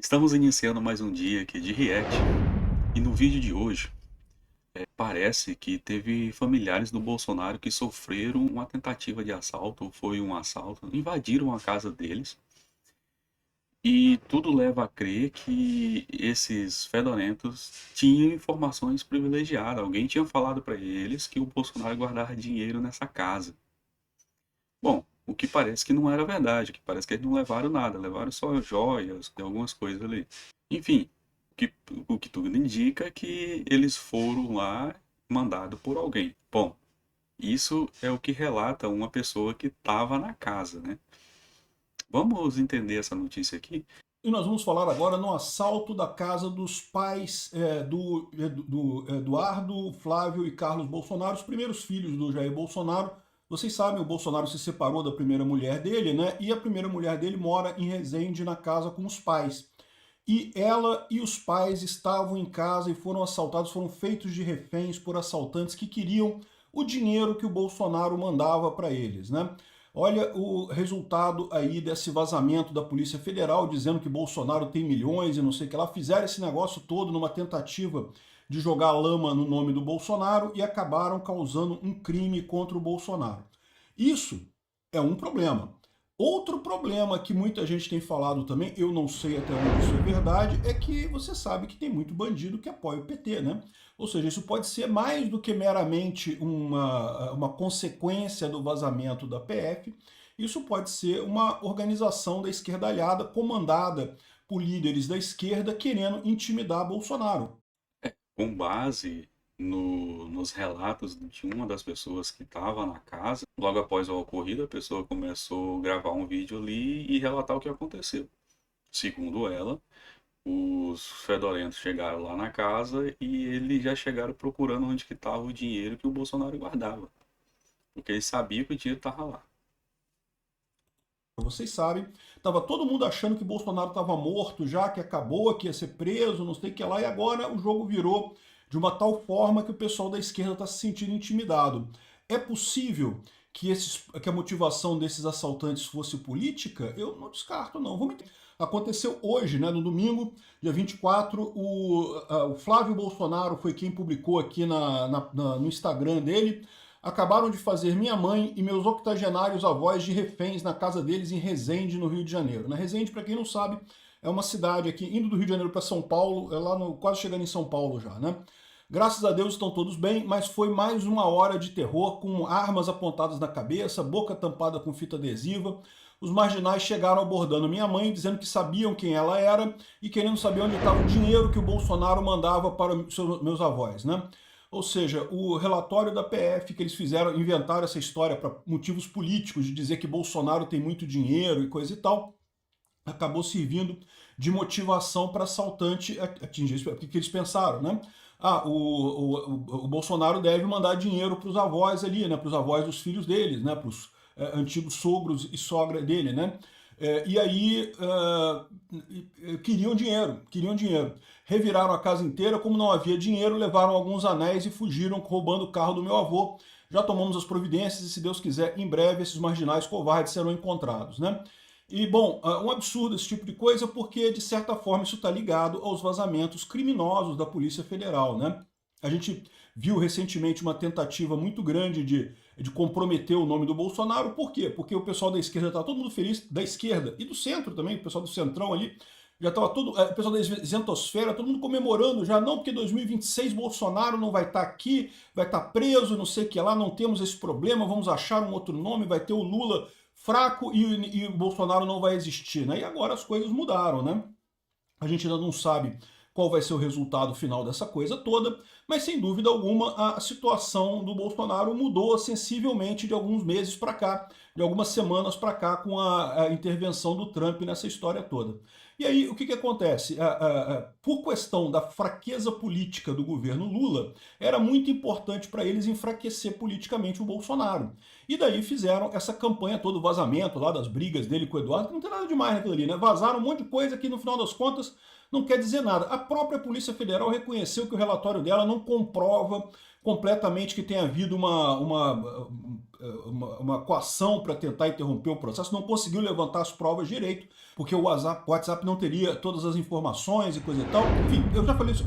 Estamos iniciando mais um dia aqui de react e no vídeo de hoje parece que teve familiares do Bolsonaro que sofreram uma tentativa de assalto, ou foi um assalto, invadiram a casa deles e tudo leva a crer que esses fedorentos tinham informações privilegiadas. Alguém tinha falado para eles que o Bolsonaro guardava dinheiro nessa casa. Bom, o que parece que não era verdade, que parece que eles não levaram nada, levaram só joias e algumas coisas ali. Enfim, que, o que tudo indica é que eles foram lá mandados por alguém. Bom, isso é o que relata uma pessoa que estava na casa, né? Vamos entender essa notícia aqui? E nós vamos falar agora no assalto da casa dos pais do Eduardo, Flávio e Carlos Bolsonaro, os primeiros filhos do Jair Bolsonaro. Vocês sabem, o Bolsonaro se separou da primeira mulher dele, né? E a primeira mulher dele mora em Resende, na casa com os pais. E ela e os pais estavam em casa e foram assaltados, foram feitos de reféns por assaltantes que queriam o dinheiro que o Bolsonaro mandava para eles, né? Olha o resultado aí desse vazamento da Polícia Federal, dizendo que Bolsonaro tem milhões e não sei o que lá. Fizeram esse negócio todo numa tentativa de jogar lama no nome do Bolsonaro e acabaram causando um crime contra o Bolsonaro. Isso é um problema. Outro problema que muita gente tem falado também, eu não sei até onde isso é verdade, é que você sabe que tem muito bandido que apoia o PT, né? Ou seja, isso pode ser mais do que meramente uma consequência do vazamento da PF, isso pode ser uma organização da esquerdalhada comandada por líderes da esquerda querendo intimidar Bolsonaro. Com base nos relatos de uma das pessoas que estava na casa, logo após o ocorrido, a pessoa começou a gravar um vídeo ali e relatar o que aconteceu. Segundo ela, os fedorentos chegaram lá na casa e eles já chegaram procurando onde que estava o dinheiro que o Bolsonaro guardava. Porque eles sabiam que o dinheiro estava lá. Vocês sabem, estava todo mundo achando que Bolsonaro estava morto já, que acabou, que ia ser preso, não sei o que lá, e agora o jogo virou de uma tal forma que o pessoal da esquerda está se sentindo intimidado. É possível que a motivação desses assaltantes fosse política? Eu não descarto, não. Aconteceu hoje, né, no domingo, dia 24, o Flávio Bolsonaro foi quem publicou aqui no Instagram dele: acabaram de fazer minha mãe e meus octogenários avós de reféns na casa deles em Resende, no Rio de Janeiro. Na Resende, para quem não sabe, é uma cidade aqui, indo do Rio de Janeiro para São Paulo, é lá no, quase chegando em São Paulo já, né? Graças a Deus estão todos bem, mas foi mais uma hora de terror, com armas apontadas na cabeça, boca tampada com fita adesiva. Os marginais chegaram abordando minha mãe, dizendo que sabiam quem ela era e querendo saber onde estava o dinheiro que o Bolsonaro mandava para meus avós, né? Ou seja, o relatório da PF que eles fizeram, inventaram essa história para motivos políticos, de dizer que Bolsonaro tem muito dinheiro e coisa e tal, acabou servindo de motivação para assaltante atingir isso. O que eles pensaram, né? Ah, o Bolsonaro deve mandar dinheiro para os avós ali, né? Para os avós dos filhos deles, né? Para os antigos sogros e sogra dele, né? E aí queriam dinheiro, queriam dinheiro. Reviraram a casa inteira, como não havia dinheiro, levaram alguns anéis e fugiram roubando o carro do meu avô. Já tomamos as providências e, se Deus quiser, em breve esses marginais covardes serão encontrados, né? E, bom, um absurdo esse tipo de coisa porque, de certa forma, isso está ligado aos vazamentos criminosos da Polícia Federal, né? A gente viu recentemente uma tentativa muito grande de comprometer o nome do Bolsonaro. Por quê? Porque o pessoal da esquerda está todo mundo feliz, da esquerda e do centro também, o pessoal do centrão ali, já estava todo, o pessoal da isentosfera, todo mundo comemorando já, não, porque 2026 Bolsonaro não vai estar aqui, vai estar preso, não sei o que lá, não temos esse problema, vamos achar um outro nome, vai ter o Lula fraco e o Bolsonaro não vai existir, né? E agora as coisas mudaram, né? A gente ainda não sabe qual vai ser o resultado final dessa coisa toda, mas sem dúvida alguma a situação do Bolsonaro mudou sensivelmente de alguns meses para cá, de algumas semanas para cá, com a intervenção do Trump nessa história toda. E aí, o que acontece? Por questão da fraqueza política do governo Lula, era muito importante para eles enfraquecer politicamente o Bolsonaro. E daí fizeram essa campanha todo, o vazamento lá das brigas dele com o Eduardo, que não tem nada demais naquilo ali, né? Vazaram um monte de coisa que no final das contas não quer dizer nada. A própria Polícia Federal reconheceu que o relatório dela não não comprova completamente que tenha havido uma coação para tentar interromper o processo, não conseguiu levantar as provas direito, porque o WhatsApp não teria todas as informações e coisa e tal. Enfim,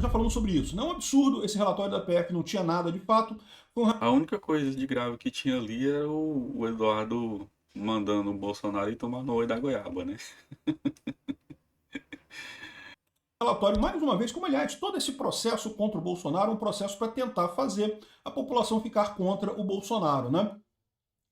já falamos sobre isso. Não é um absurdo, esse relatório da PF não tinha nada de fato. A única coisa de grave que tinha ali era o Eduardo mandando o Bolsonaro ir tomar no olho da goiaba, né? Relatório, mais uma vez, como aliás, todo esse processo contra o Bolsonaro é um processo para tentar fazer a população ficar contra o Bolsonaro, né?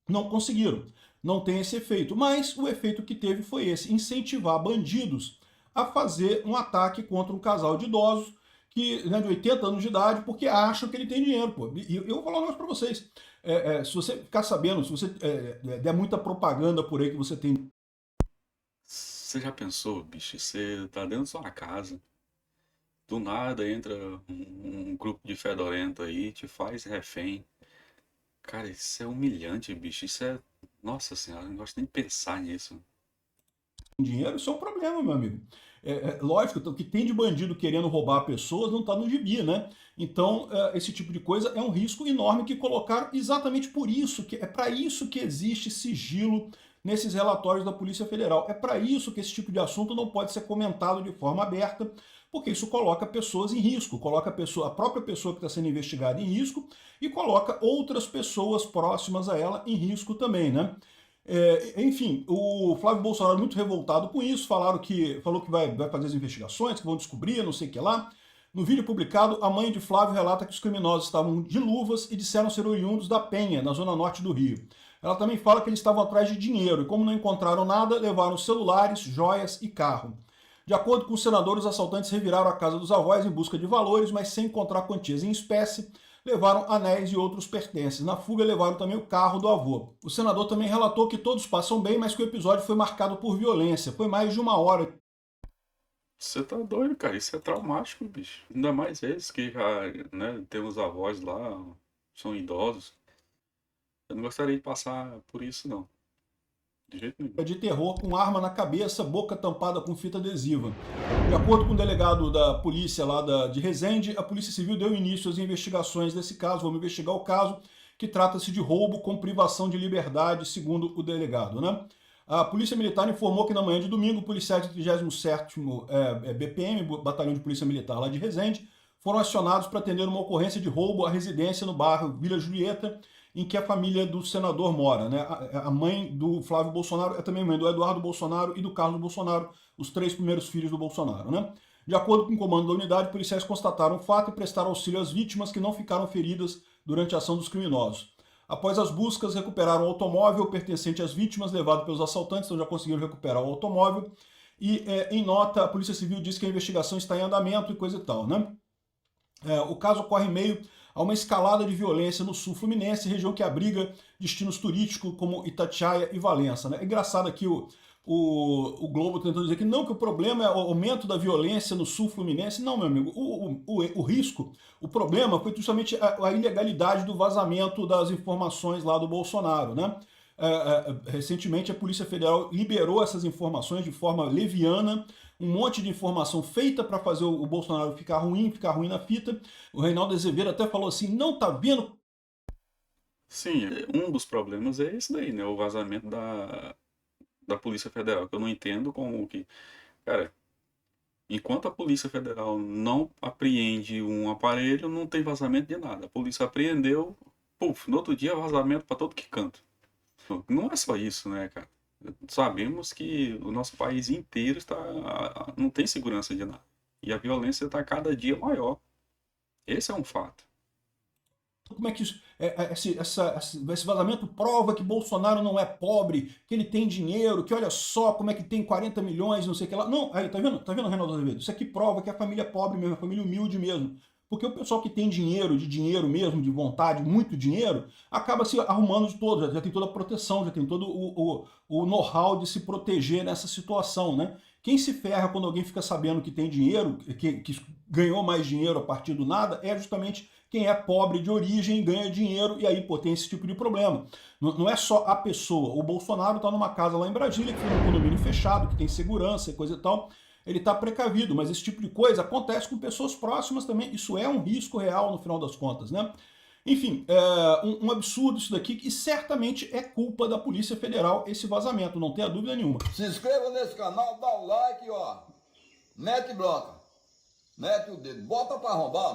Não conseguiram, não tem esse efeito, mas o efeito que teve foi esse, incentivar bandidos a fazer um ataque contra um casal de idosos que, né, de 80 anos de idade, porque acham que ele tem dinheiro, pô. E eu vou falar um negócio para vocês, se você ficar sabendo, se você der muita propaganda por aí que você tem. Você já pensou, bicho? Você tá dentro da sua casa, do nada entra um grupo de fedorento aí, te faz refém. Cara, isso é humilhante, bicho. Isso é. Nossa senhora, eu não gosto nem de pensar nisso. Dinheiro, isso é um problema, meu amigo. Lógico, o que tem de bandido querendo roubar pessoas não está no gibi, né? Então, esse tipo de coisa é um risco enorme que colocaram exatamente por isso, que é para isso que existe sigilo nesses relatórios da Polícia Federal. É para isso que esse tipo de assunto não pode ser comentado de forma aberta, porque isso coloca pessoas em risco, coloca a própria pessoa que está sendo investigada em risco e coloca outras pessoas próximas a ela em risco também, né? Enfim, o Flávio Bolsonaro muito revoltado com isso, falou que vai fazer as investigações, que vão descobrir, não sei o que lá. No vídeo publicado, a mãe de Flávio relata que os criminosos estavam de luvas e disseram ser oriundos da Penha, na zona norte do Rio. Ela também fala que eles estavam atrás de dinheiro e, como não encontraram nada, levaram celulares, joias e carro. De acordo com o senador, os assaltantes reviraram a casa dos avós em busca de valores, mas sem encontrar quantias em espécie, levaram anéis e outros pertences. Na fuga, levaram também o carro do avô. O senador também relatou que todos passam bem, mas que o episódio foi marcado por violência. Foi mais de 1 hora. Você tá doido, cara. Isso é traumático, bicho. Ainda mais eles que já, né, tem os avós lá, são idosos. Eu não gostaria de passar por isso, não. De jeito nenhum. De terror com arma na cabeça, boca tampada com fita adesiva. De acordo com o delegado da polícia lá de Resende, a Polícia Civil deu início às investigações desse caso. Vamos investigar o caso, que trata-se de roubo com privação de liberdade, segundo o delegado, né? A Polícia Militar informou que na manhã de domingo, policiais do 37º BPM, Batalhão de Polícia Militar lá de Resende, foram acionados para atender uma ocorrência de roubo à residência no bairro Vila Julieta, em que a família do senador mora, né? A mãe do Flávio Bolsonaro é também mãe do Eduardo Bolsonaro e do Carlos Bolsonaro, os 3 primeiros filhos do Bolsonaro, né? De acordo com o comando da unidade, policiais constataram o fato e prestaram auxílio às vítimas que não ficaram feridas durante a ação dos criminosos. Após as buscas, recuperaram o automóvel pertencente às vítimas, levado pelos assaltantes, então já conseguiram recuperar o automóvel. E, em nota, a Polícia Civil diz que a investigação está em andamento e coisa e tal, né? O caso ocorre em meio a uma escalada de violência no sul fluminense, região que abriga destinos turísticos como Itatiaia e Valença, né? É engraçado aqui o Globo tentando dizer que não, que o problema é o aumento da violência no sul fluminense. Não, meu amigo, o risco, o problema foi justamente a ilegalidade do vazamento das informações lá do Bolsonaro, né? Recentemente a Polícia Federal liberou essas informações de forma leviana, um monte de informação feita para fazer o Bolsonaro ficar ruim na fita. O Reinaldo Azevedo até falou assim, não tá vendo? Sim, um dos problemas é esse daí, né? O vazamento da Polícia Federal, que eu não entendo como que... Cara, enquanto a Polícia Federal não apreende um aparelho, não tem vazamento de nada. A polícia apreendeu, puf, no outro dia vazamento para todo que canto. Não é só isso, né, cara? Sabemos que o nosso país inteiro não tem segurança de nada. E a violência está cada dia maior. Esse é um fato. Como é que esse vazamento prova que Bolsonaro não é pobre, que ele tem dinheiro, que olha só como é que tem 40 milhões, não sei o que lá. Não, aí, tá vendo, Reinaldo Azevedo? Isso aqui prova que a família é pobre mesmo, a família humilde mesmo. Porque o pessoal que tem dinheiro, de dinheiro mesmo, de vontade, muito dinheiro, acaba se arrumando de todo, já tem toda a proteção, já tem todo o know-how de se proteger nessa situação, né? Quem se ferra quando alguém fica sabendo que tem dinheiro, que ganhou mais dinheiro a partir do nada, é justamente quem é pobre de origem, ganha dinheiro e aí, pô, tem esse tipo de problema. Não é só a pessoa. O Bolsonaro está numa casa lá em Brasília, que foi um condomínio fechado, que tem segurança e coisa e tal. ele está precavido, mas esse tipo de coisa acontece com pessoas próximas também, isso é um risco real no final das contas, né? Enfim, um absurdo isso daqui, e certamente é culpa da Polícia Federal esse vazamento, não tenha dúvida nenhuma. Se inscreva nesse canal, dá o like, ó. Mete bronca. Mete o dedo. Bota pra arrombar.